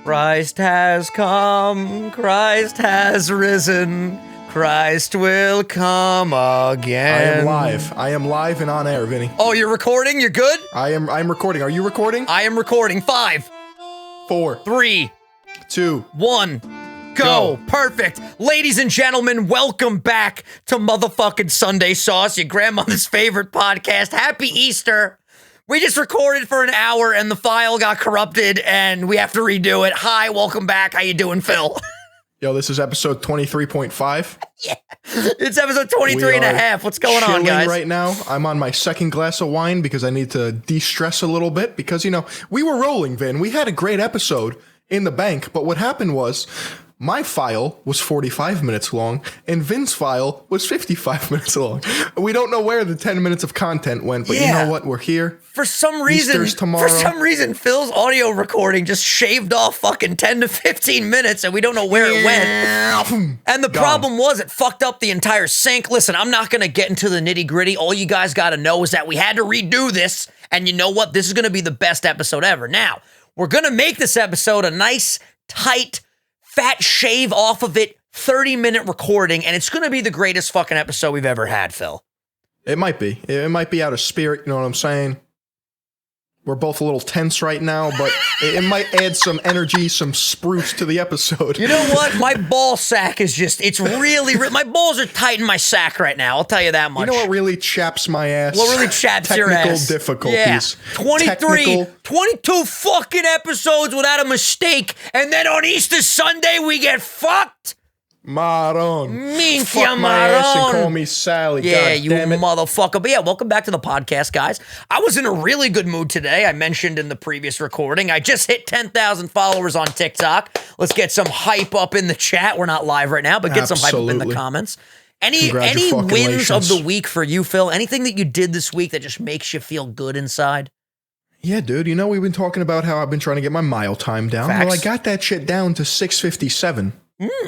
Christ has come, Christ has risen, Christ will come again. I am live and on air, Vinny. Oh, you're recording? You're good? I'm recording. Are you recording? I am recording. 5, 4, 3, 2, 1, go. Perfect. Ladies and gentlemen, welcome back to motherfucking Sunday Sauce, your grandmother's favorite podcast. Happy Easter. We just recorded for an hour and the file got corrupted and we have to redo it. Hi, welcome back. How you doing, Phil? Yo, this is episode 23.5. Yeah, it's episode 23 and a half. What's going on, guys? Right now, I'm on my second glass of wine because I need to de-stress a little bit because, you know, we were rolling, Vin. We had a great episode in the bank, but what happened was my file was 45 minutes long and Vin's file was 55 minutes long. We don't know where the 10 minutes of content went, but you know what? We're here. For some reason, Phil's audio recording just shaved off fucking 10 to 15 minutes and we don't know where it went. And the problem was it fucked up the entire sync. Listen, I'm not going to get into the nitty gritty. All you guys got to know is that we had to redo this. And you know what? This is going to be the best episode ever. Now, we're going to make this episode a nice, tight, fat shave off of it, 30-minute recording, and it's going to be the greatest fucking episode we've ever had, Phil. It might be. It might be out of spirit, you know what I'm saying? We're both a little tense right now, but it might add some energy, some spruce to the episode. You know what? My ball sack is just, it's really, my balls are tight in my sack right now. I'll tell you that much. You know what really chaps my ass? What really chaps your ass? Technical difficulties. Yeah. 22 fucking episodes without a mistake, and then on Easter Sunday, we get fucked. Maron. Fuck my ass and call me Sally. Yeah, God you damn it. motherfucker. But yeah, welcome back to the podcast, guys. I was in a really good mood today. I mentioned in the previous recording, I just hit 10,000 followers on TikTok. Let's get some hype up in the chat. We're not live right now, but get some hype up in the comments. Any wins of the week for you, Phil? Anything that you did this week that just makes you feel good inside? Yeah, dude. You know, we've been talking about how I've been trying to get my mile time down. Facts. Well, I got that shit down to 6:57.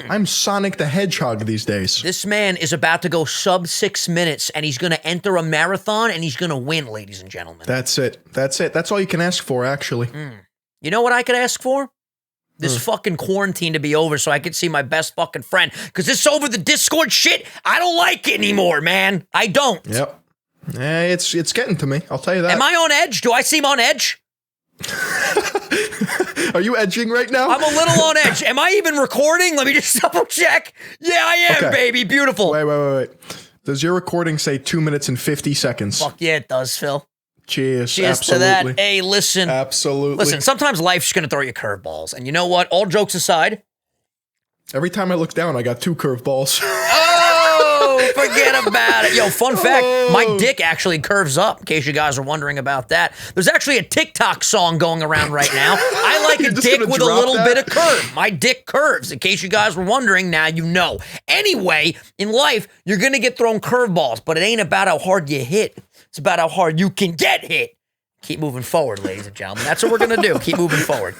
I'm Sonic the Hedgehog these days. This man is about to go sub 6 minutes, and he's going to enter a marathon, and he's going to win, ladies and gentlemen. That's it. That's it. That's all you can ask for, actually. You know what I could ask for? This fucking quarantine to be over so I could see my best fucking friend. Because this over the Discord shit, I don't like it anymore, man. I don't. Yep. It's getting to me. I'll tell you that. Am I on edge? Do I seem on edge? Are you edging right now? I'm a little on edge. Am I even recording? Let me just double check. Yeah, I am, baby. Beautiful. Wait. Does your recording say 2 minutes and 50 seconds? Fuck yeah, it does, Phil. Cheers. Cheers Absolutely. to that. Hey, listen. Absolutely. Listen, sometimes life's going to throw you curveballs. And you know what? All jokes aside. Every time I look down, I got 2 curveballs. Oh, forget about it. Yo, fun fact, my dick actually curves up, in case you guys are wondering about that. There's actually a TikTok song going around right now. I like a dick with a little bit of curve. My dick curves, in case you guys were wondering, now you know. Anyway, in life, you're going to get thrown curveballs, but it ain't about how hard you hit. It's about how hard you can get hit. Keep moving forward, ladies and gentlemen. That's what we're going to do. Keep moving forward.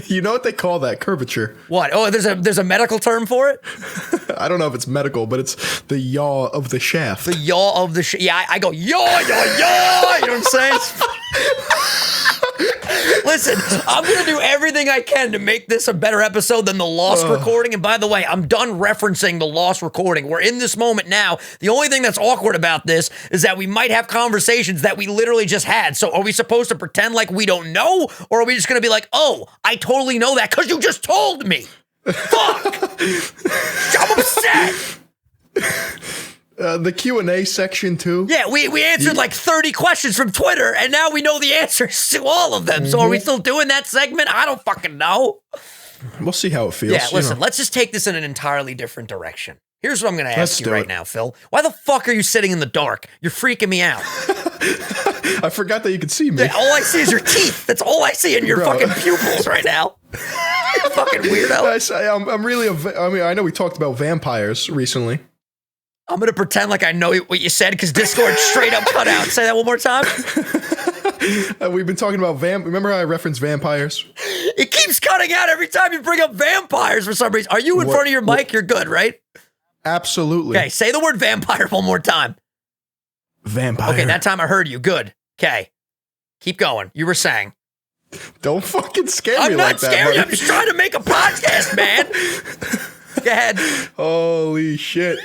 You know what they call that? Curvature. What? Oh, there's a medical term for it? I don't know if it's medical, but it's the yaw of the shaft. The yaw of the shaft. Yeah, I go, yaw, yaw, yaw. You know what I'm saying? Listen, I'm going to do everything I can to make this a better episode than the lost recording. And by the way, I'm done referencing the lost recording. We're in this moment now. The only thing that's awkward about this is that we might have conversations that we literally just had. So are we supposed to pretend like we don't know? Or are we just going to be like, oh, I totally know that because you just told me. Fuck. I'm upset. The Q&A section, too. Yeah, we answered like 30 questions from Twitter, and now we know the answers to all of them. So are we still doing that segment? I don't fucking know. We'll see how it feels. Yeah, listen, let's just take this in an entirely different direction. Here's what I'm going to ask you right now, Phil. Why the fuck are you sitting in the dark? You're freaking me out. I forgot that you could see me. Yeah, all I see is your teeth. That's all I see in your fucking pupils right now. You fucking weirdo. I'm really I know we talked about vampires recently. I'm going to pretend like I know what you said because Discord straight up cut out. Say that one more time. We've been talking about remember how I referenced vampires? It keeps cutting out every time you bring up vampires for some reason. Are you in front of your mic? You're good, right? Absolutely. Okay, say the word vampire one more time. Vampire. Okay, that time I heard you. Good. Okay. Keep going. You were saying. Don't fucking scare me I'm not like that. scared. buddy. I'm just trying to make a podcast, man. Go ahead. Holy shit.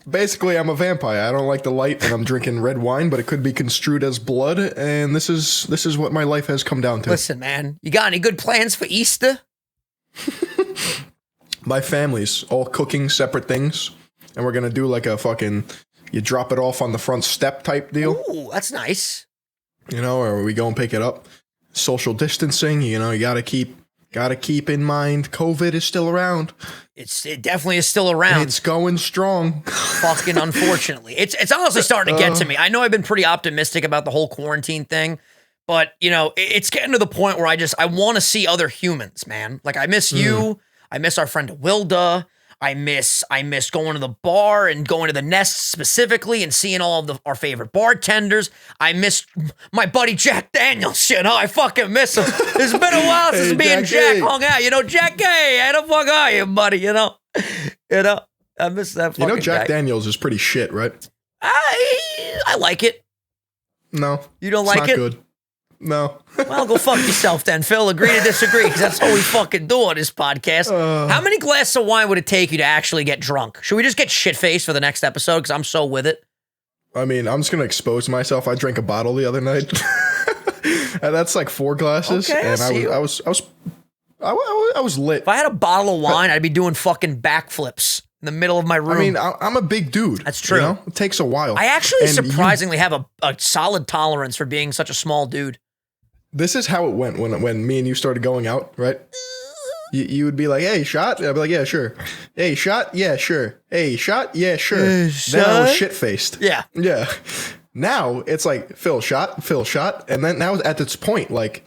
Basically, I'm a vampire. I don't like the light, and I'm drinking red wine, but it could be construed as blood, and this is what my life has come down to. Listen, man, you got any good plans for Easter? My family's all cooking separate things, and we're gonna do like a fucking, you drop it off on the front step type deal. Ooh, that's nice. You know, or we go and pick it up. Social distancing, you know, you gotta keep in mind COVID is still around. It definitely is still around. It's going strong. Fucking unfortunately. It's honestly starting to get to me. I know I've been pretty optimistic about the whole quarantine thing, but you know, it's getting to the point where I want to see other humans, man. Like I miss you. I miss our friend Wilda. I miss going to the bar and going to the Nest specifically and seeing all of our favorite bartenders. I miss my buddy Jack Daniels, you know. I fucking miss him. It's been a while since me and Jack hung out. You know, Jack, hey, how the fuck are you, buddy? You know, I miss that fucking Jack guy. Daniels is pretty shit, right? I like it. No. You don't it's like not it? Good. No. Well, go fuck yourself then, Phil. Agree to disagree, because that's all we fucking do on this podcast. How many glasses of wine would it take you to actually get drunk? Should we just get shit-faced for the next episode, because I'm so with it? I mean, I'm just going to expose myself. I drank a bottle the other night. And that's like 4 glasses. Okay, and I was lit. If I had a bottle of wine, I'd be doing fucking backflips in the middle of my room. I mean, I'm a big dude. That's true. You know? It takes a while. I actually surprisingly have a solid tolerance for being such a small dude. This is how it went when me and you started going out, right? You would be like, hey, shot? I'd be like, yeah, sure. Hey, shot? Yeah, sure. Hey, shot? Yeah, sure. Then I was shit-faced. Yeah. Yeah. Now, it's like, Phil, shot? And then now at this point, like,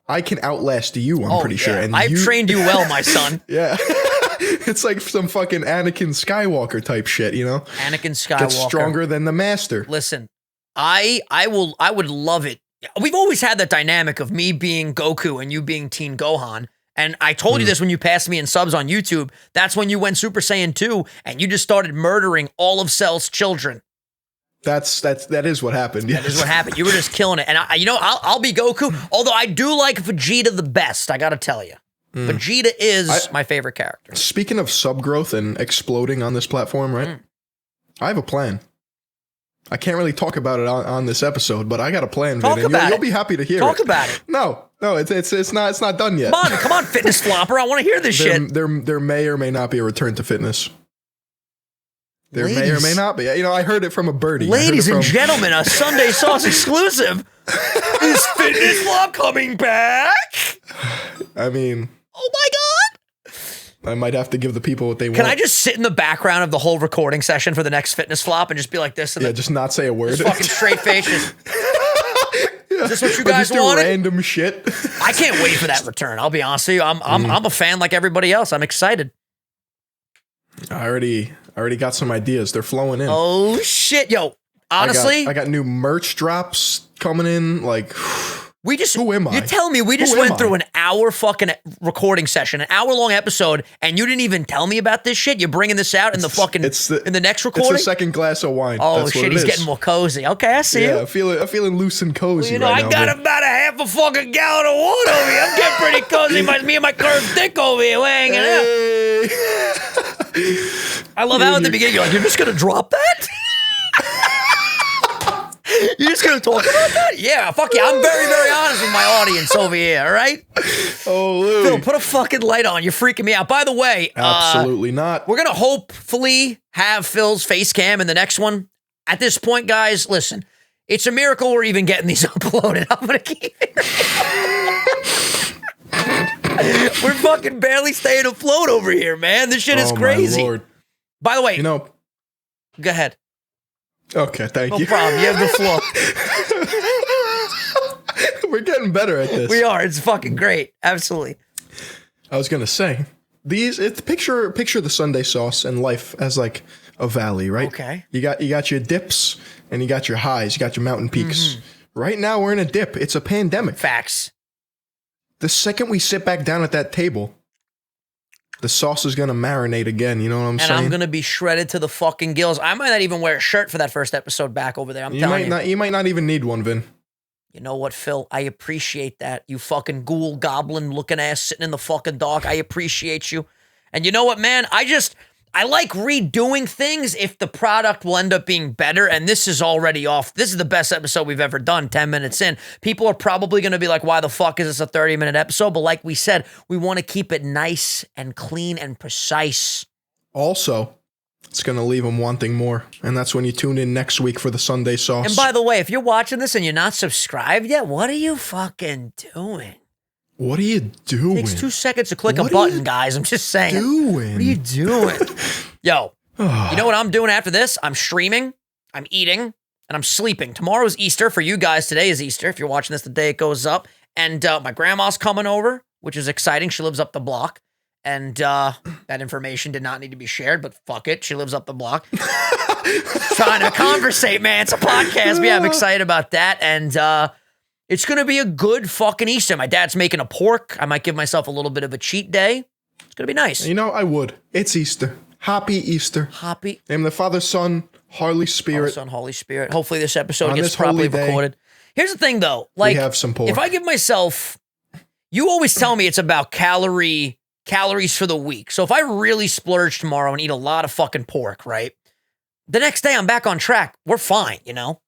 I can outlast you, I'm pretty sure. And I've trained you well, my son. Yeah. It's like some fucking Anakin Skywalker type shit, you know? Anakin Skywalker. Gets stronger than the master. Listen, I would love it. We've always had that dynamic of me being Goku and you being Teen Gohan. And I told you this when you passed me in subs on YouTube. That's when you went Super Saiyan 2 and you just started murdering all of Cell's children. That is what happened. Yes. That is what happened. You were just killing it. And I'll be Goku. Although I do like Vegeta the best, I gotta tell you. Vegeta is my favorite character. Speaking of subgrowth and exploding on this platform, right? I have a plan. I can't really talk about it on this episode, but I got a plan, Vin, and you'll be happy to hear Talk about it. No, it's not done yet. Come on, fitness flopper. I want to hear this shit. There may or may not be a return to fitness. There may or may not be. You know, I heard it from a birdie. Ladies and gentlemen, a Sunday Sauce exclusive. Is Fitness Flop coming back? I mean, oh my God. I might have to give the people what they want. Can I just sit in the background of the whole recording session for the next Fitness Flop and just be like this? Just not say a word. Just fucking straight face. Is this what you guys wanted? Random shit. I can't wait for that return. I'll be honest with you. I'm a fan like everybody else. I'm excited. I already got some ideas. They're flowing in. Oh shit, yo! Honestly, I got new merch drops coming in. Like, who am I? You tell me we just went through an hour fucking recording session, an hour-long episode, and you didn't even tell me about this shit. You're bringing this out in the fucking in the next recording. It's the second glass of wine. Oh shit, he's getting more cozy. Okay, I see you. I'm feeling loose and cozy. Well, I got about a half a fucking gallon of water over here. I'm getting pretty cozy. Me and my curved dick over here, we're hanging out. I love how at the beginning you're like, you're just gonna drop that? You're just gonna talk about that? Yeah, fuck yeah. I'm very, very honest with my audience over here, all right? Oh, Louie. Phil, put a fucking light on. You're freaking me out. By the way, absolutely not. We're gonna hopefully have Phil's face cam in the next one. At this point, guys, listen, it's a miracle we're even getting these uploaded. I'm gonna keep it. We're fucking barely staying afloat over here, man. This shit is crazy. My Lord. By the way, go ahead. Okay, thank you. No problem. You have the floor. We're getting better at this. We are. It's fucking great. Absolutely. I was gonna say picture the Sunday Sauce and life as like a valley, right? Okay. You got your dips and you got your highs. You got your mountain peaks. Right now we're in a dip. It's a pandemic. Facts. The second we sit back down at that table, the sauce is going to marinate again. You know what I'm saying? And I'm going to be shredded to the fucking gills. I might not even wear a shirt for that first episode back over there. I'm telling you. You might not even need one, Vin. You know what, Phil? I appreciate that. You fucking ghoul goblin looking ass sitting in the fucking dark. I appreciate you. And you know what, man? I like redoing things if the product will end up being better. And this is already off. This is the best episode we've ever done, 10 minutes in. People are probably going to be like, why the fuck is this a 30-minute episode? But like we said, we want to keep it nice and clean and precise. Also, it's going to leave them wanting more. And that's when you tune in next week for the Sunday sauce. And by the way, if you're watching this and you're not subscribed yet, what are you fucking doing? What are you doing? It takes 2 seconds to click a button, guys. I'm just saying. What are you doing? Yo, you know what I'm doing after this? I'm streaming, I'm eating, and I'm sleeping. Tomorrow's Easter. For you guys, today is Easter. If you're watching this the day it goes up. And my grandma's coming over, which is exciting. She lives up the block. And that information did not need to be shared, but fuck it. She lives up the block. Trying to conversate, man. It's a podcast. But yeah, I'm excited about that. And it's going to be a good fucking Easter. My dad's making a pork. I might give myself a little bit of a cheat day. It's going to be nice. You know, I would. It's Easter. Happy Easter. Happy. Name the Father, Son, Holy Spirit. Father, Son, Holy Spirit. Hopefully this episode gets properly recorded. Here's the thing, though. Like, we have some pork. If I give myself... You always tell me it's about calories for the week. So if I really splurge tomorrow and eat a lot of fucking pork, right? The next day I'm back on track. We're fine, you know?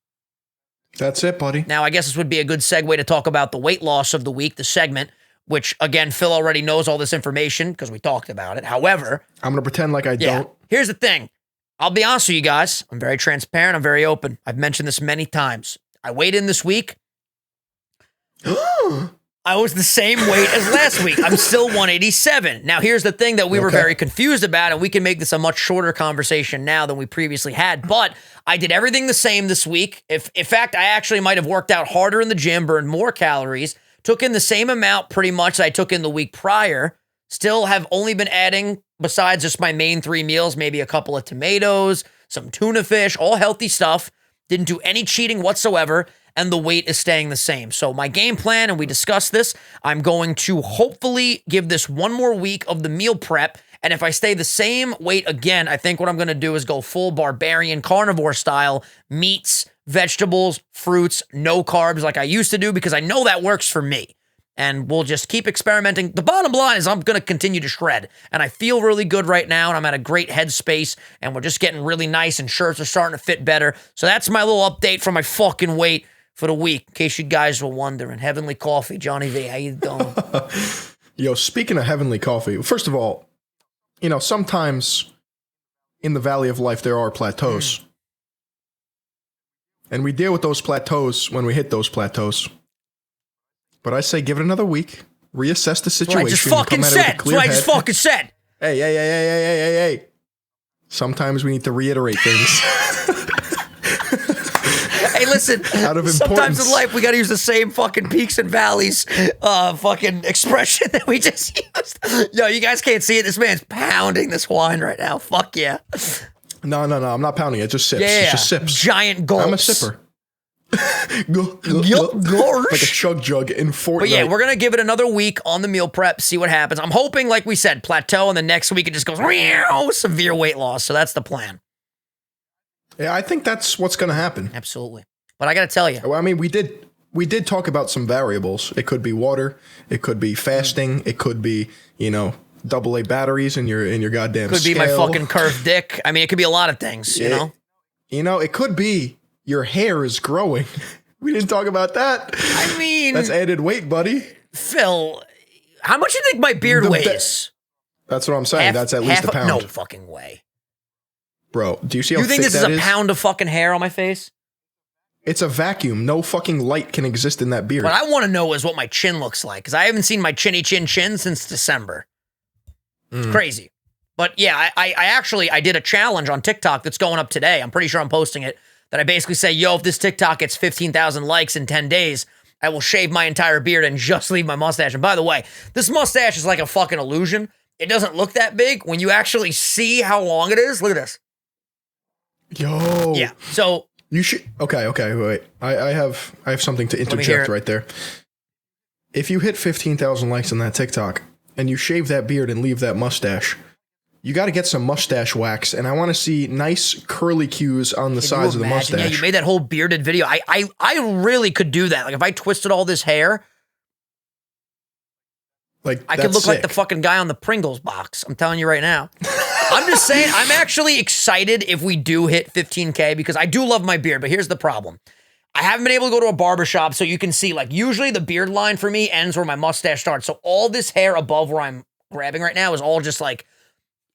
That's it, buddy. Now, I guess this would be a good segue to talk about the weight loss of the week, the segment, which, again, Phil already knows all this information because we talked about it. However... I'm going to pretend like I don't. Here's the thing. I'll be honest with you guys. I'm very transparent. I'm very open. I've mentioned this many times. I weighed in this week. I was the same weight as last week. I'm still 187. Now, here's the thing that we were very confused about, and we can make this a much shorter conversation now than we previously had, but I did everything the same this week. In fact, I actually might have worked out harder in the gym, burned more calories, took in the same amount pretty much that I took in the week prior, still have only been adding, besides just my main 3 meals, maybe a couple of tomatoes, some tuna fish, all healthy stuff. Didn't do any cheating whatsoever, and the weight is staying the same. So my game plan, and we discussed this, I'm going to hopefully give this one more week of the meal prep, and if I stay the same weight again, I think what I'm going to do is go full barbarian carnivore style, meats, vegetables, fruits, no carbs like I used to do, because I know that works for me. And we'll just keep experimenting. The bottom line is I'm going to continue to shred. And I feel really good right now, and I'm at a great headspace, and we're just getting really nice, and shirts are starting to fit better. So that's my little update for my fucking weight for the week, in case you guys were wondering. Heavenly Coffee, Johnny V, how you doing? Yo, speaking of Heavenly Coffee, first of all, you know, sometimes in the valley of life there are plateaus. And we deal with those plateaus when we hit those plateaus. But I say give it another week, reassess the situation. That's what I just fucking said. Hey. Sometimes we need to reiterate things. Hey, listen, sometimes in life we got to use the same fucking peaks and valleys fucking expression that we just used. Yo, you guys can't see it. This man's pounding this wine right now. Fuck yeah. No, I'm not pounding it. Just sips. Yeah. It's just sips. Giant gulps. I'm a sipper. Like a chug jug in Fortnite. But yeah, we're going to give it another week on the meal prep, see what happens. I'm hoping, like we said, plateau, and the next week it just goes severe weight loss. So that's the plan. Yeah, I think that's what's going to happen. Absolutely. But I got to tell you. Well, I mean, we did talk about some variables. It could be water. It could be fasting. It could be, you know, AA batteries in your goddamn Could be my fucking curved dick. I mean, it could be a lot of things, you know? You know, it could be your hair is growing. We didn't talk about that. I mean... That's added weight, buddy. Phil, how much do you think my beard weighs? That's what I'm saying. That's at least a pound. No fucking way. Bro, do you see how thick that is? You think this is a pound of fucking hair on my face? It's a vacuum. No fucking light can exist in that beard. What I want to know is what my chin looks like, because I haven't seen my chinny chin since December. It's crazy. But yeah, I did a challenge on TikTok that's going up today. I'm pretty sure I'm posting it. That I basically say, yo, if this TikTok gets 15,000 likes in 10 days, I will shave my entire beard and just leave my mustache. And by the way, this mustache is like a fucking illusion. It doesn't look that big. When you actually see how long it is, look at this. Yo. Yeah. So you should. Okay. Wait. I have something to interject right there. If you hit 15,000 likes on that TikTok and you shave that beard and leave that mustache, you got to get some mustache wax, and I want to see nice curly cues on the sides of the mustache. Yeah, you made that whole bearded video. I really could do that. Like if I twisted all this hair, like I could look like the fucking guy on the Pringles box. I'm telling you right now. I'm just saying, I'm actually excited if we do hit 15K because I do love my beard, but here's the problem. I haven't been able to go to a barbershop, so you can see, like, usually the beard line for me ends where my mustache starts. So all this hair above where I'm grabbing right now is all just like,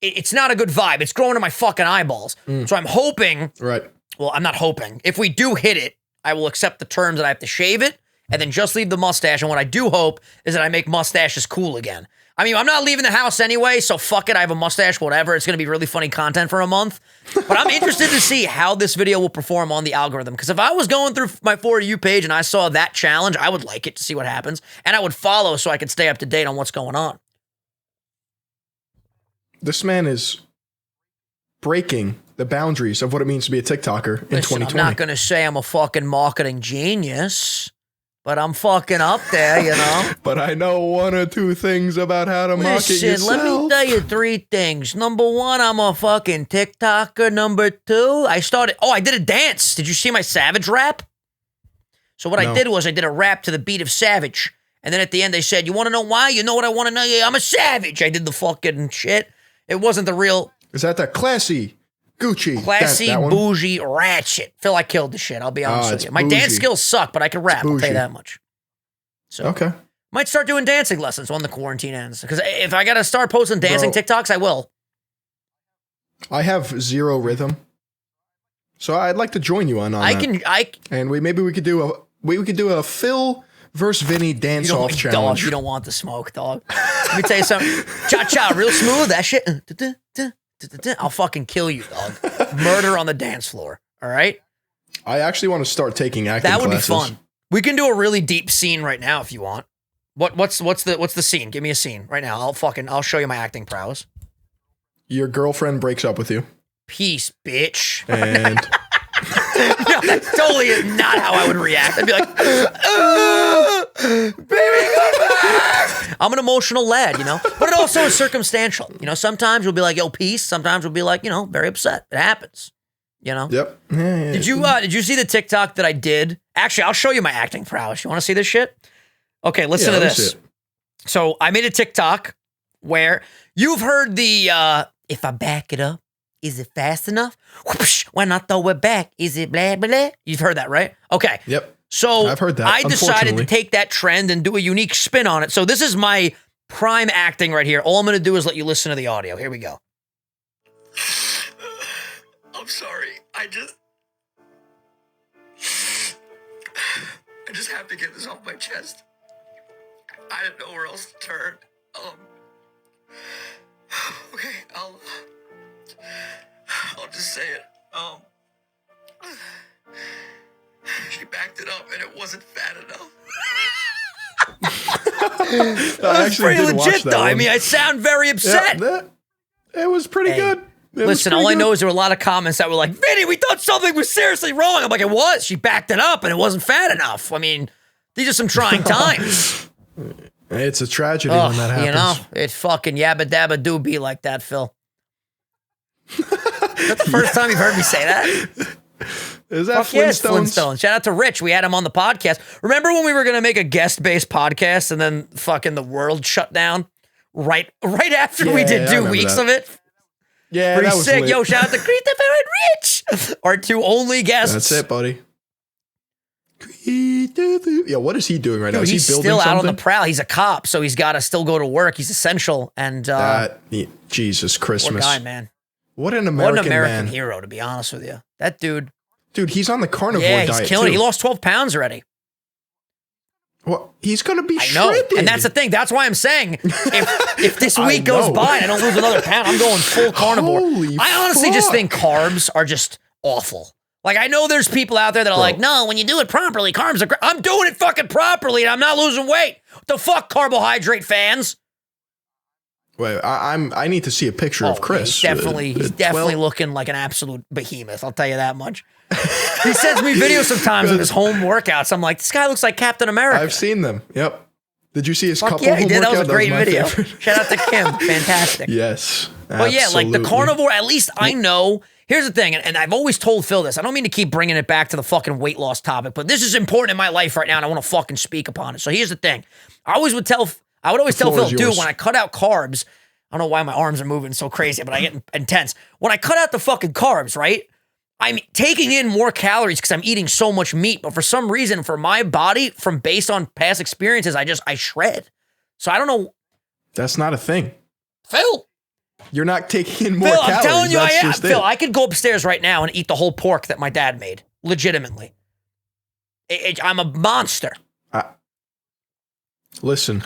it's not a good vibe. It's growing to my fucking eyeballs. So I'm hoping, well, I'm not hoping. If we do hit it, I will accept the terms that I have to shave it and then just leave the mustache. And what I do hope is that I make mustaches cool again. I mean, I'm not leaving the house anyway, so fuck it. I have a mustache, whatever. It's going to be really funny content for a month. But I'm interested to see how this video will perform on the algorithm. Because if I was going through my For You page and I saw that challenge, I would like it to see what happens. And I would follow so I could stay up to date on what's going on. This man is breaking the boundaries of what it means to be a TikToker in 2020. I'm not going to say I'm a fucking marketing genius. But I'm fucking up there, you know. But I know one or two things about how to market yourself. Let me tell you 3 things. Number 1, I'm a fucking TikToker. Number 2, I did a dance. Did you see my Savage rap? So what I did was I did a rap to the beat of Savage. And then at the end they said, you want to know why? You know what I want to know? Yeah, I'm a savage. I did the fucking shit. It wasn't the real... Is that classy... Gucci. Classy, bougie, ratchet. Feel I killed the shit, I'll be honest with you. My dance skills suck, but I can rap, I'll tell you that much. So, okay. Might start doing dancing lessons when the quarantine ends. Because if I got to start posting dancing TikToks, I will. I have 0 rhythm. So I'd like to join you on that. And maybe we could do a Phil versus Vinny dance-off challenge. Dog, you don't want the smoke, dog. Let me tell you something. Cha-cha, real smooth, that shit. I'll fucking kill you, dog. Murder on the dance floor. All right. I actually want to start taking acting classes. That would be fun. We can do a really deep scene right now if you want. What's the scene? Give me a scene right now. I'll show you my acting prowess. Your girlfriend breaks up with you. Peace, bitch. And no, that's totally not how I would react. I'd be like, baby, come back. I'm an emotional lad, you know, but it also is circumstantial. You know, sometimes we'll be like, yo, peace. Sometimes we'll be like, you know, very upset. It happens, you know? Yep. Yeah. Did you see the TikTok that I did? Actually, I'll show you my acting prowess. You want to see this shit? Okay, listen to this. So I made a TikTok where you've heard the, if I back it up, is it fast enough? Whoosh, when I throw it back, is it blah, blah? You've heard that, right? Okay. Yep. So I've heard that. I decided to take that trend and do a unique spin on it. So this is my prime acting right here. All I'm going to do is let you listen to the audio. Here we go. I'm sorry. I just have to get this off my chest. I didn't know where else to turn. Okay, I'll just say it. She backed it up and it wasn't fat enough. That's pretty legit, though. I mean, I sound very upset. Yeah, it was pretty good. Listen, all I know is there were a lot of comments that were like, Vinny, we thought something was seriously wrong. I'm like, it was. She backed it up and it wasn't fat enough. I mean, these are some trying times. It's a tragedy when that happens. You know, it fucking yabba dabba do be like that, Phil. Is that the first time you've heard me say that? Is that Flintstones? Yes, Flintstones. Shout out to Rich. We had him on the podcast. Remember when we were going to make a guest-based podcast and then fucking the world shut down right after we did 2 weeks of it? Yeah, pretty that was sick. lit. Yo, shout out to Christopher and Rich, our 2 only guests. That's it, buddy. Yeah, what is he doing right now? Is he he's building still out something? on the prowl. He's a cop, so he's got to still go to work. He's essential. And Jesus Christmas. Poor guy, man. What an American man. Hero, to be honest with you. That dude. Dude, he's on the carnivore diet, he's killing it. He lost 12 pounds already. Well, he's going to be shredded. And that's the thing. That's why I'm saying, if this week goes by and I don't lose another pound, I'm going full carnivore. I honestly just think carbs are just awful. Like, I know there's people out there that are like, no, when you do it properly, carbs are great. I'm doing it fucking properly and I'm not losing weight. What the fuck, carbohydrate fans? Wait, I need to see a picture of Chris. He's definitely looking like an absolute behemoth. I'll tell you that much. He sends me videos sometimes of his home workouts. I'm like, this guy looks like Captain America. I've seen them. Yep. Did you see his couple? Yeah, he did. That was a great video. Shout out to Kim. Fantastic. Yes. But yeah, like the carnivore, at least I know. Here's the thing, and I've always told Phil this. I don't mean to keep bringing it back to the fucking weight loss topic, but this is important in my life right now, and I want to fucking speak upon it. So here's the thing. I would always tell Phil, dude, when I cut out carbs, I don't know why my arms are moving so crazy, but I get intense. When I cut out the fucking carbs, right? I'm taking in more calories because I'm eating so much meat, but for some reason, for my body, from based on past experiences, I shred. So I don't know. That's not a thing. Phil. You're not taking in more Phil, calories. I'm telling you, That's I am. just Phil, it. I could go upstairs right now and eat the whole pork that my dad made. Legitimately. I'm a monster. Listen.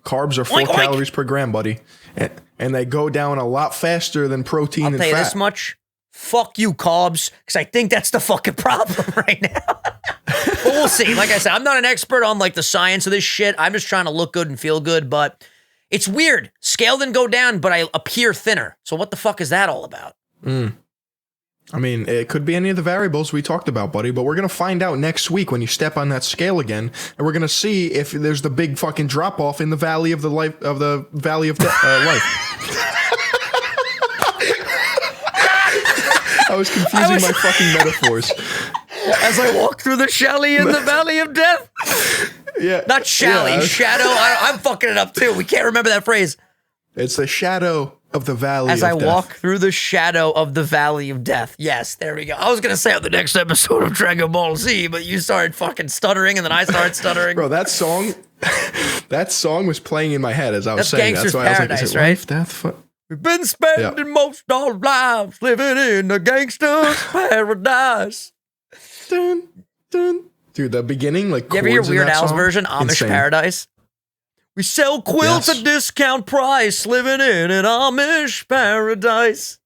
Carbs are 4 Oink, oink. calories per gram, buddy. And they go down a lot faster than protein and I'll tell you fat. this much. Fuck you, carbs, because I think that's the fucking problem right now. But we'll see. Like I said, I'm not an expert on like the science of this shit. I'm just trying to look good and feel good, but it's weird. Scale didn't go down, but I appear thinner. So what the fuck is that all about? I mean, it could be any of the variables we talked about, buddy, but we're going to find out next week when you step on that scale again, and we're going to see if there's the big fucking drop off in the valley of life. I was confusing my fucking metaphors. As I walk through the chalet in the valley of death. Yeah. Not chalet, shadow. I'm fucking it up too. We can't remember that phrase. It's the shadow of the valley As of I death. walk through the shadow of the valley of death. Yes, there we go. I was going to say on the next episode of Dragon Ball Z, but you started fucking stuttering and then I started stuttering. Bro, that song was playing in my head as I was That's saying Gangster's that. So I was like, Paradise, is it right? life, death, We've been spending most our lives living in a gangster's paradise. Dun, dun. Dude, the beginning, like, You ever hear chords in Weird that Al's song? version, Amish Insane. Paradise? We sell quilts Yes. at discount price, living in an Amish paradise.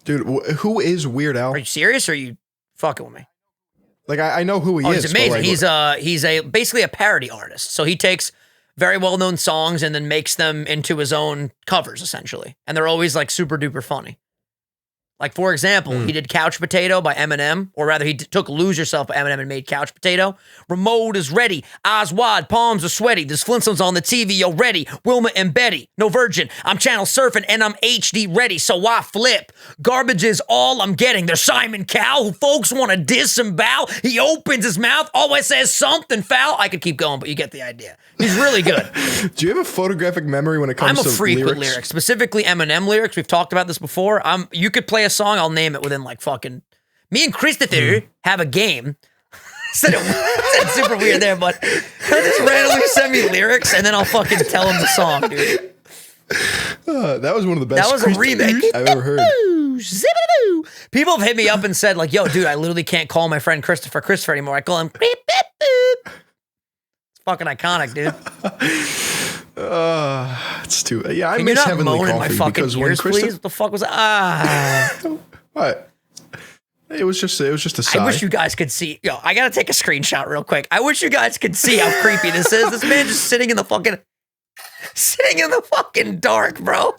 Dude, who is Weird Al? Are you serious or are you fucking with me? Like, I know who he Oh, is. he's but, amazing. like, He's basically a parody artist. So he takes very well-known songs and then makes them into his own covers, essentially. And they're always like super duper funny. Like, for example, he did Couch Potato by Eminem, or rather he took Lose Yourself by Eminem and made Couch Potato. Remote is ready, eyes wide, palms are sweaty. There's Flintstones on the TV already. Wilma and Betty, no virgin. I'm channel surfing and I'm HD ready, so I flip. Garbage is all I'm getting. There's Simon Cowell, who folks want to disembowel. He opens his mouth, always says something foul. I could keep going, but you get the idea. He's really good. Do you have a photographic memory when it comes I'm to a freak lyrics? with lyrics, specifically Eminem lyrics. We've talked about this before. You could play a song, I'll name it within like fucking. Me and Christopher have a game. Said it super weird there, but he'll just randomly send me lyrics and then I'll fucking tell him the song, dude. That was one of the best That was a remake I've ever heard. Zippity-doo. People have hit me up and said like, "Yo, dude, I literally can't call my friend Christopher anymore. I call him beep, beep, beep." It's fucking iconic, dude. It's too. Yeah, I Can you miss not Heavenly moan in Coffee my fucking because when ears, please? Christopher, What the fuck was that? what? It was just a sigh. I wish you guys could see. Yo, I gotta take a screenshot real quick. I wish you guys could see how creepy this is. This man just sitting in the fucking dark, bro.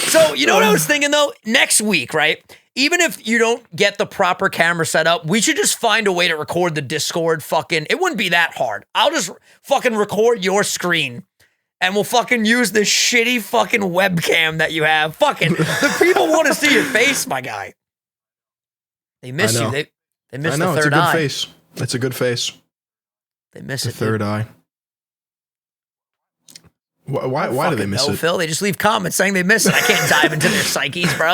So, you know what I was thinking though? Next week, right? Even if you don't get the proper camera set up, we should just find a way to record the Discord fucking. It wouldn't be that hard. I'll just fucking record your screen. And we'll fucking use this shitty fucking webcam that you have. Fucking, the people want to see your face, my guy. They miss you. They miss the third eye. It's a good face. It's a good face. They miss The it. third eye. Why do they miss it? Phil? They just leave comments saying they miss it. I can't dive into their psyches, bro.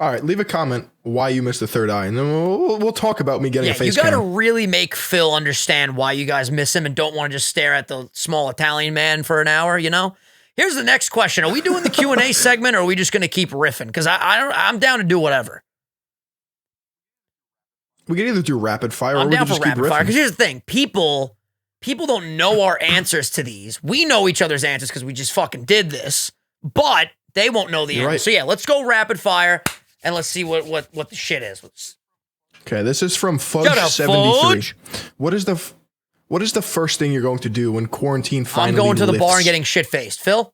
All right, leave a comment why you missed the third eye, and then we'll talk about me getting a face you got to cam. really make Phil understand why you guys miss him and don't want to just stare at the small Italian man for an hour, you know? Here's the next question. Are we doing the Q&A segment or are we just going to keep riffing? Because I'm down to do whatever. We can either do rapid fire or I'm we down can for just keep rapid fire. riffing. Because here's the thing. People don't know our answers to these. We know each other's answers because we just fucking did this. But they won't know the answer. right. So yeah, let's go rapid fire and let's see what the shit is. Okay, this is from Shut up, Fudge73. Fudge. What is the first thing you're going to do when quarantine finally I'm going to the bar lifts? and getting shit-faced. Phil?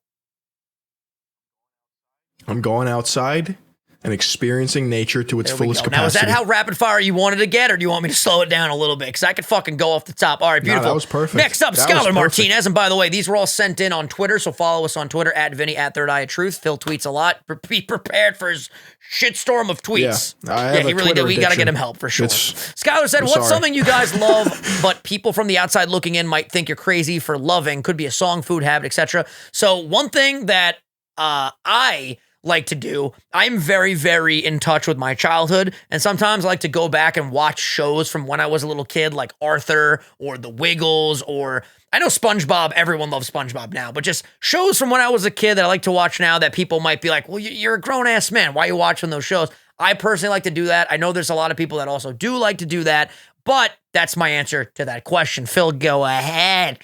I'm going outside and experiencing nature to its fullest capacity. Now, is that how rapid fire you wanted to get, or do you want me to slow it down a little bit? Because I could fucking go off the top. All right, beautiful. No, that was perfect. Next up, Skylar Martinez. And by the way, these were all sent in on Twitter, so follow us on Twitter, at Vinny, at Third Eye of Truth. Phil tweets a lot. Be prepared for his shitstorm of tweets. Yeah, he really did. We got to get him help for sure. Skylar said, what's something you guys love, but people from the outside looking in might think you're crazy for loving? Could be a song, food habit, etc. So one thing that I like to do, I'm very, very in touch with my childhood, and sometimes I like to go back and watch shows from when I was a little kid, like Arthur or The Wiggles, or I know SpongeBob, everyone loves SpongeBob now, but just shows from when I was a kid that I like to watch now that people might be like, well, you're a grown-ass man, why are you watching those shows? I personally like to do that. I know there's a lot of people that also do like to do that, but that's my answer to that question. Phil, go ahead.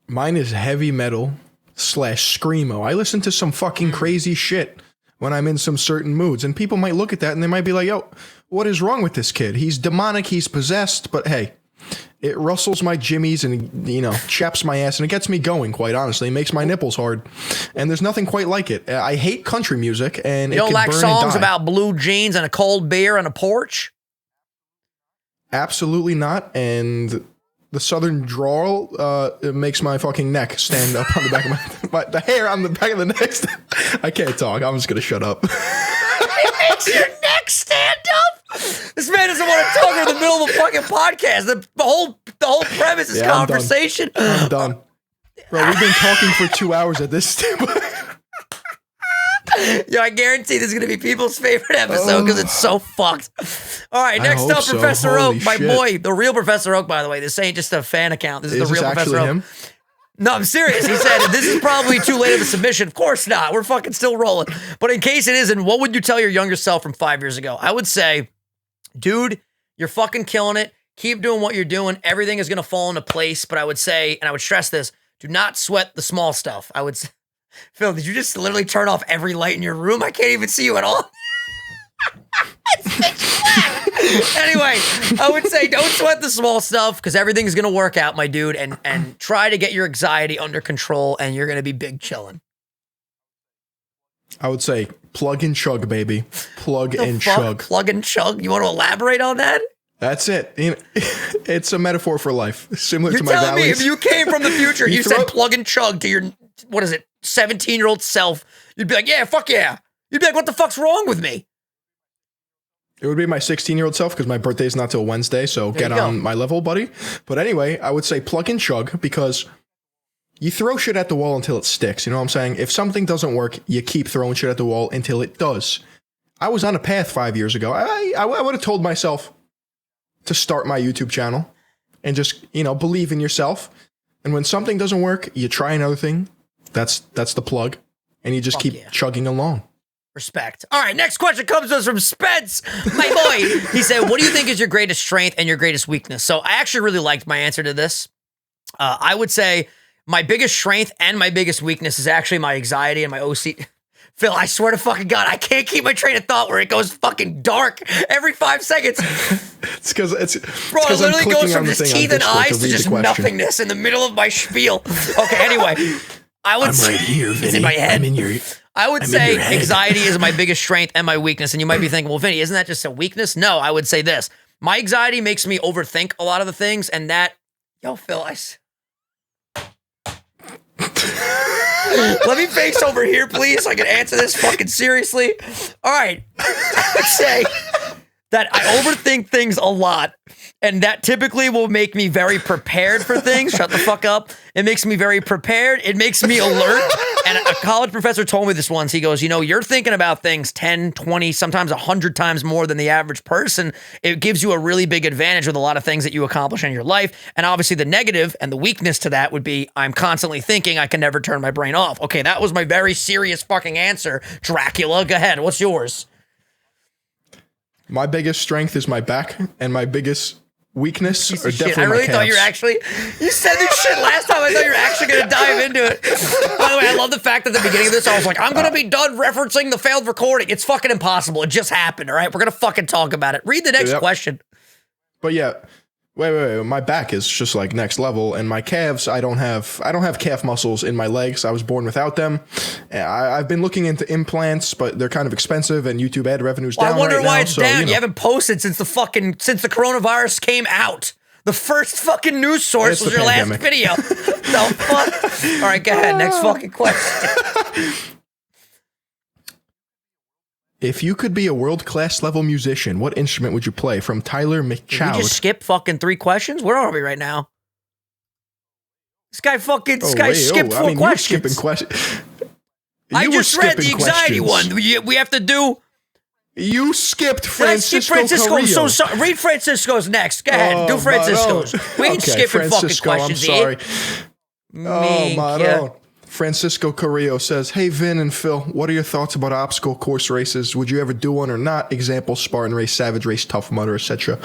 Mine is heavy metal / screamo. I listen to some fucking crazy shit when I'm in some certain moods, and people might look at that and they might be like, yo, what is wrong with this kid? He's demonic, he's possessed, but hey, it rustles my jimmies and, chaps my ass, and it gets me going, quite honestly. It makes my nipples hard, and there's nothing quite like it. I hate country music, and you don't like songs about blue jeans and a cold beer on a porch? Absolutely not, and the southern drawl, it makes my fucking neck stand up on the back of the hair on the back of the neck. I can't talk. I'm just going to shut up. It makes your neck stand up? This man doesn't want to talk in the middle of a fucking podcast. The whole premise is conversation. I'm done. Bro, we've been talking for 2 hours at this table. Yo, I guarantee this is going to be people's favorite episode because it's so fucked. All right, next up, Professor Oak, my boy, the real Professor Oak, by the way. This ain't just a fan account. This is the real Professor Oak. Him? No, I'm serious. He said, this is probably too late of a submission. Of course not. We're fucking still rolling. But in case it isn't, what would you tell your younger self from 5 years ago? I would say, dude, you're fucking killing it. Keep doing what you're doing. Everything is going to fall into place. But I would say, and I would stress this, do not sweat the small stuff. I would say, Phil, did you just literally turn off every light in your room? I can't even see you at all. It's pitch black. Anyway, I would say don't sweat the small stuff because everything's going to work out, my dude, and try to get your anxiety under control, and you're going to be big chilling. I would say plug and chug, baby. Plug and chug. Plug and chug? You want to elaborate on that? That's it. It's a metaphor for life, similar to my valleys. You're telling me if you came from the future, you said plug and chug to your, 17-year-old self, you'd be like, yeah, fuck yeah. You'd be like, what the fuck's wrong with me? It would be my 16-year-old self because my birthday's not till Wednesday, so get on my level, buddy. But anyway, I would say plug and chug because you throw shit at the wall until it sticks. You know what I'm saying? If something doesn't work, you keep throwing shit at the wall until it does. I was on a path 5 years ago. I would have told myself to start my YouTube channel and just, believe in yourself. And when something doesn't work, you try another thing. That's the plug. And you just keep chugging along. Respect. All right, next question comes to us from Spence, my boy. He said, what do you think is your greatest strength and your greatest weakness? So I actually really liked my answer to this. I would say my biggest strength and my biggest weakness is actually my anxiety and my OCD. Phil, I swear to fucking God, I can't keep my train of thought where it goes fucking dark every 5 seconds. It's because Bro, it literally goes from just teeth and eyes to just nothingness in the middle of my spiel. Okay, anyway. I'm right here, Vinny. It's in my head. I would say head. anxiety is my biggest strength and my weakness. And you might be thinking, well, Vinny, isn't that just a weakness? No, I would say this. My anxiety makes me overthink a lot of the things. And that, Phil, let me face over here, please, so I can answer this fucking seriously. All right. I would say that I overthink things a lot. And that typically will make me very prepared for things. Shut the fuck up. It makes me very prepared. It makes me alert. And a college professor told me this once. He goes, you're thinking about things 10, 20, sometimes 100 times more than the average person. It gives you a really big advantage with a lot of things that you accomplish in your life. And obviously the negative and the weakness to that would be I'm constantly thinking I can never turn my brain off. Okay, that was my very serious fucking answer. Dracula, go ahead. What's yours? My biggest strength is my back, and my biggest weakness are definitely I really my thought you said this shit last time. I thought you were actually going to dive into it. By the way, I love the fact that at the beginning of this, I was like, I'm going to be done referencing the failed recording. It's fucking impossible. It just happened, all right? We're going to fucking talk about it. Read the next question. But yeah, Wait. My back is just like next level, and my calves, I don't have calf muscles in my legs. I was born without them. I've been looking into implants, but they're kind of expensive, and YouTube ad revenue's down right now. I wonder why it's down. You know. You haven't posted since the coronavirus came out. The first fucking news source was your pandemic. last video. The fuck? All right, go ahead. Next fucking question. If you could be a world-class level musician, what instrument would you play? From Tyler McChoud. Did we just skip fucking 3 questions? Where are we right now? This guy skipped 4 questions. You were skipping questions. I just read the anxiety one. We have to do... You skipped Francisco Carrillo. So sorry. Read Francisco's next. Go ahead. Do Francisco's. We ain't skipping fucking questions. I'm sorry. Oh, my. Francisco Carrillo says, "Hey, Vin and Phil, what are your thoughts about obstacle course races? Would you ever do one or not? Example, Spartan Race, Savage Race, Tough Mudder, etc."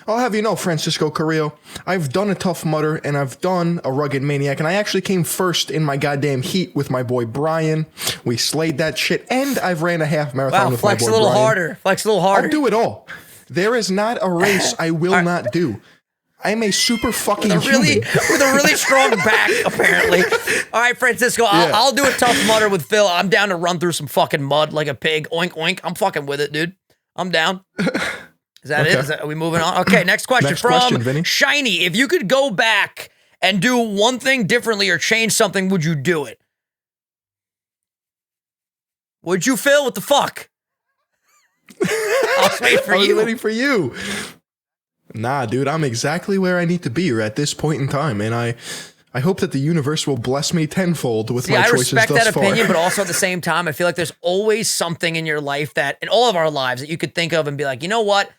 I'll have you know, Francisco Carrillo, I've done a Tough Mudder and I've done a Rugged Maniac, and I actually came first in my goddamn heat with my boy Brian. We slayed that shit, and I've ran a half marathon with my boy Brian. Flex a little harder. Flex a little harder. I'll do it all. There is not a race I will not do. I'm a super fucking human. With a really strong back, apparently. All right, Francisco, I'll do a Tough Mudder with Phil. I'm down to run through some fucking mud like a pig. Oink, oink. I'm fucking with it, dude. I'm down. Is that it? Are we moving on? Okay, next question from Vinny. Shiny. If you could go back and do one thing differently or change something, would you do it? Would you, Phil? What the fuck? I'll wait for you. I was waiting for you. Nah, dude, I'm exactly where I need to be at this point in time, and I hope that the universe will bless me tenfold with my choices thus far. I respect that opinion, but also at the same time, I feel like there's always something in your life that, in all of our lives, that you could think of and be like, you know what?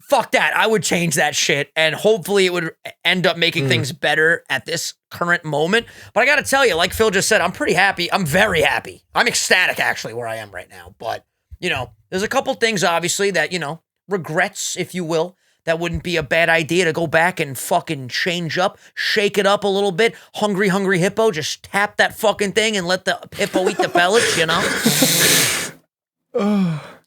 Fuck that. I would change that shit, and hopefully it would end up making things better at this current moment. But I gotta tell you, like Phil just said, I'm pretty happy. I'm very happy. I'm ecstatic, actually, where I am right now. But, you know, there's a couple things, obviously, that, you know, regrets, if you will. That wouldn't be a bad idea to go back and fucking change up, shake it up a little bit. Hungry hippo, just tap that fucking thing and let the hippo eat the pellets, you know?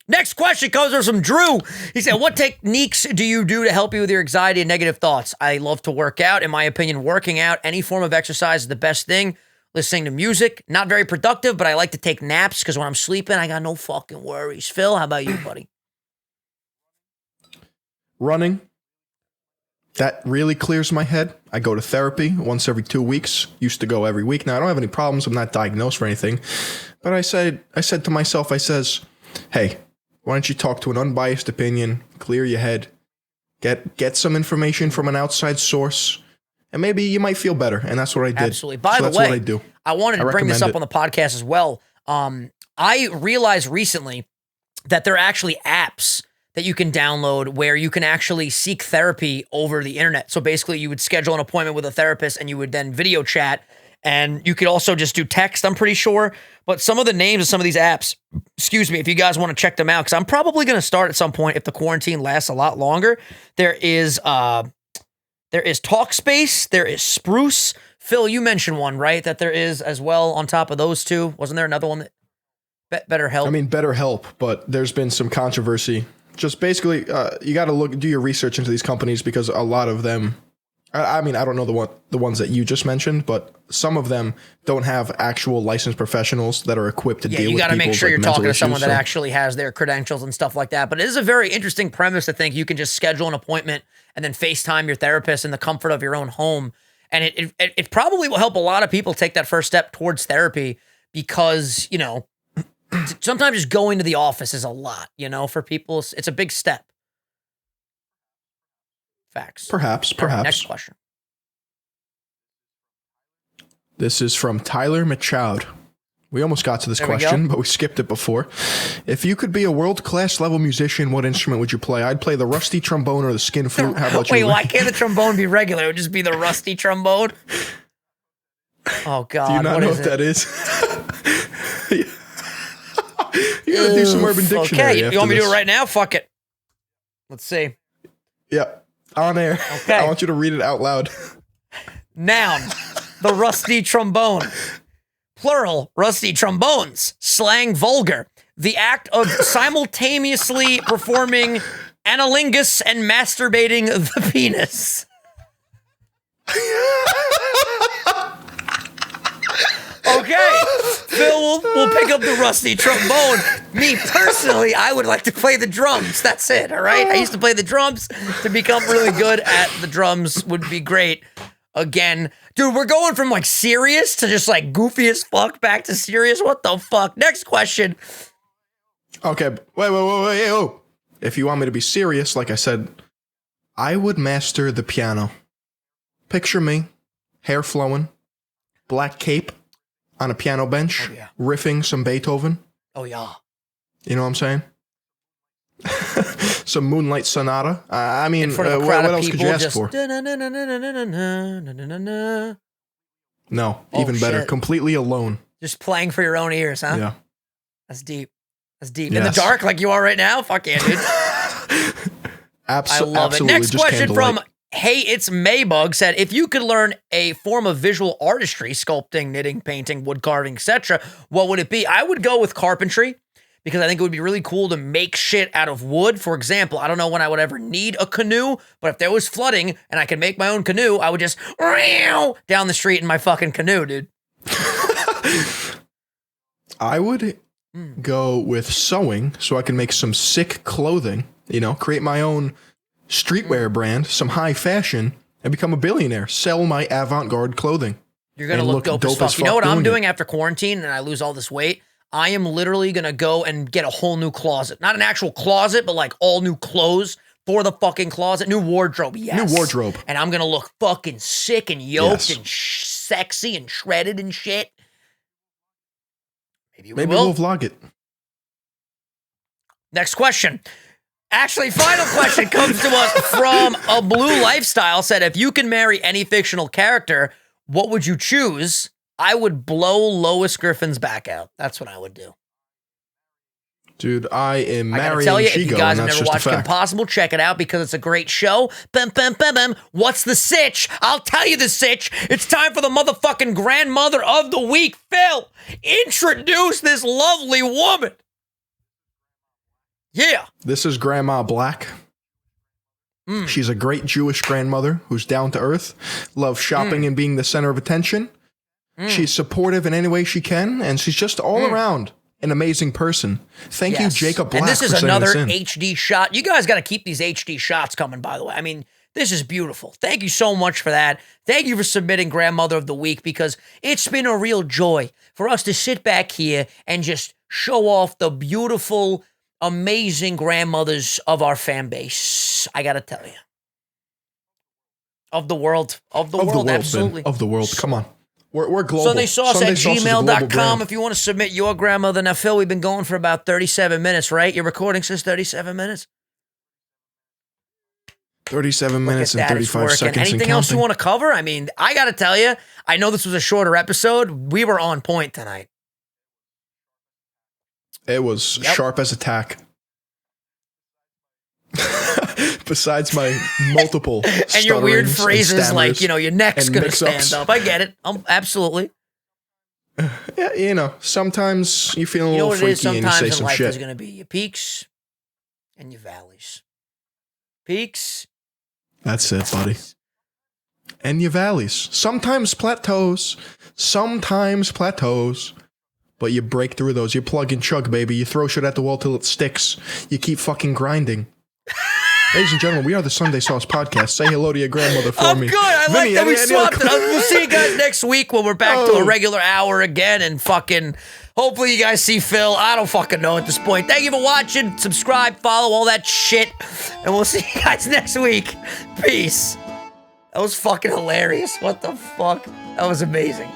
Next question comes from Drew. He said, what techniques do you do to help you with your anxiety and negative thoughts? I love to work out. In my opinion, working out, any form of exercise is the best thing. Listening to music, not very productive, but I like to take naps because when I'm sleeping, I got no fucking worries. Phil, how about you, buddy? Running, that really clears my head. I go to therapy once every 2 weeks. Used to go every week. Now I don't have any problems. I'm not diagnosed for anything. But I said to myself, hey, why don't you talk to an unbiased opinion, clear your head, get some information from an outside source, and maybe you might feel better. And that's what I did. Absolutely. By the way, I wanted to bring this up on the podcast as well. I realized recently that there are actually apps that you can download where you can actually seek therapy over the internet. So basically you would schedule an appointment with a therapist and you would then video chat, and you could also just do text, I'm pretty sure. But some of the names of some of these apps, excuse me, if you guys want to check them out, because I'm probably going to start at some point if the quarantine lasts a lot longer. There is Talkspace, there is Spruce. Phil, you mentioned one, right? That there is as well on top of those two. Wasn't there another one that BetterHelp? I mean, BetterHelp, but there's been some controversy. Just basically, you got to do your research into these companies because a lot of them, I mean, I don't know the ones that you just mentioned, but some of them don't have actual licensed professionals that are equipped to deal with people. Yeah, you got to make sure you're talking to someone that actually has their credentials and stuff like that. But it is a very interesting premise to think you can just schedule an appointment and then FaceTime your therapist in the comfort of your own home. And it probably will help a lot of people take that first step towards therapy because, you know, sometimes just going to the office is a lot, you know, for people. It's a big step. Facts. Perhaps. Right, next question. This is from Tyler McChoud. We almost got to this question, but we skipped it before. If you could be a world-class level musician, what instrument would you play? I'd play the rusty trombone or the skin flute. How about you? Wait, why can't the trombone be regular? It would just be the rusty trombone? Oh, God. Do you not know what that is? You gotta do some Urban Dictionary. Okay, you want me to do it right now? Fuck it. Let's see. Yeah, on air. Okay. I want you to read it out loud. Noun, the rusty trombone. Plural, rusty trombones. Slang, vulgar. The act of simultaneously performing analingus and masturbating the penis. Okay, Phil, we'll pick up the rusty trombone. Me, personally, I would like to play the drums. That's it, all right? I used to play the drums. To become really good at the drums would be great. Again, dude, we're going from, like, serious to just, like, goofy as fuck back to serious. What the fuck? Next question. Okay, wait. Oh. If you want me to be serious, like I said, I would master the piano. Picture me, hair flowing, black cape, on a piano bench, riffing some Beethoven. Oh, yeah. You know what I'm saying? Some Moonlight Sonata. I mean, what else could you ask for? No, even better. Completely alone. Just playing for your own ears, huh? Yeah. That's deep. That's deep. Yes. In the dark like you are right now? Fuck yeah, dude. I love it. Next question from Hey, it's Maybug said, if you could learn a form of visual artistry, sculpting, knitting, painting, wood carving, etc., what would it be? I would go with carpentry because I think it would be really cool to make shit out of wood. For example, I don't know when I would ever need a canoe, but if there was flooding and I could make my own canoe, I would just down the street in my fucking canoe, dude. I would go with sewing so I can make some sick clothing, you know, create my own streetwear brand, some high fashion, and become a billionaire. Sell my avant-garde clothing. You're going to look dope as fuck. You know what I'm doing after quarantine and I lose all this weight? I am literally going to go and get a whole new closet. Not an actual closet, but like all new clothes for the fucking closet. New wardrobe, yes. New wardrobe. And I'm going to look fucking sick and yoked and sexy and shredded and shit. Maybe we'll vlog it. Next question. Actually, final question comes to us from A Blue Lifestyle. Said, if you can marry any fictional character, what would you choose? I would blow Lois Griffin's back out. That's what I would do. Dude, I am marrying I gotta tell you, Chico, if you guys have never watched Kim Possible, check it out because it's a great show. Bum, bum, bum, bum. What's the sitch? I'll tell you the sitch. It's time for the motherfucking grandmother of the week. Phil, introduce this lovely woman. Yeah. This is Grandma Black. She's a great Jewish grandmother who's down to earth, loves shopping and being the center of attention. She's supportive in any way she can, and she's just all around an amazing person. Thank you, Jacob Black. And this is for another sending this in. HD shot. You guys got to keep these HD shots coming, by the way. I mean, this is beautiful. Thank you so much for that. Thank you for submitting Grandmother of the Week because it's been a real joy for us to sit back here and just show off the beautiful, amazing grandmothers of our fan base. I got to tell you. Of the world. Of the world, absolutely. Of the world. Come on. We're global. SundaySauce at gmail.com if you want to submit your grandmother. Now, Phil, we've been going for about 37 minutes, right? Your recording says 37 minutes? 37 minutes and 35 seconds. Anything else you want to cover? I mean, I got to tell you, I know this was a shorter episode. We were on point tonight. It was sharp as a tack. Besides my multiple and your weird phrases like, you know, your neck's going to stand up. I get it. Absolutely. Yeah, you know, sometimes you feel a little freaky and you say some shit. Sometimes in life there's going to be your peaks and your valleys. Peaks. That's it, buddy. And your valleys. Sometimes plateaus. But you break through those. You plug and chug, baby. You throw shit at the wall till it sticks. You keep fucking grinding. Ladies and gentlemen, we are the SundaySauce Podcast. Say hello to your grandmother for me. I'm good. I like that we swapped it. We'll see you guys next week when we're back to a regular hour again and fucking hopefully you guys see Phil. I don't fucking know at this point. Thank you for watching. Subscribe, follow, all that shit. And we'll see you guys next week. Peace. That was fucking hilarious. What the fuck? That was amazing.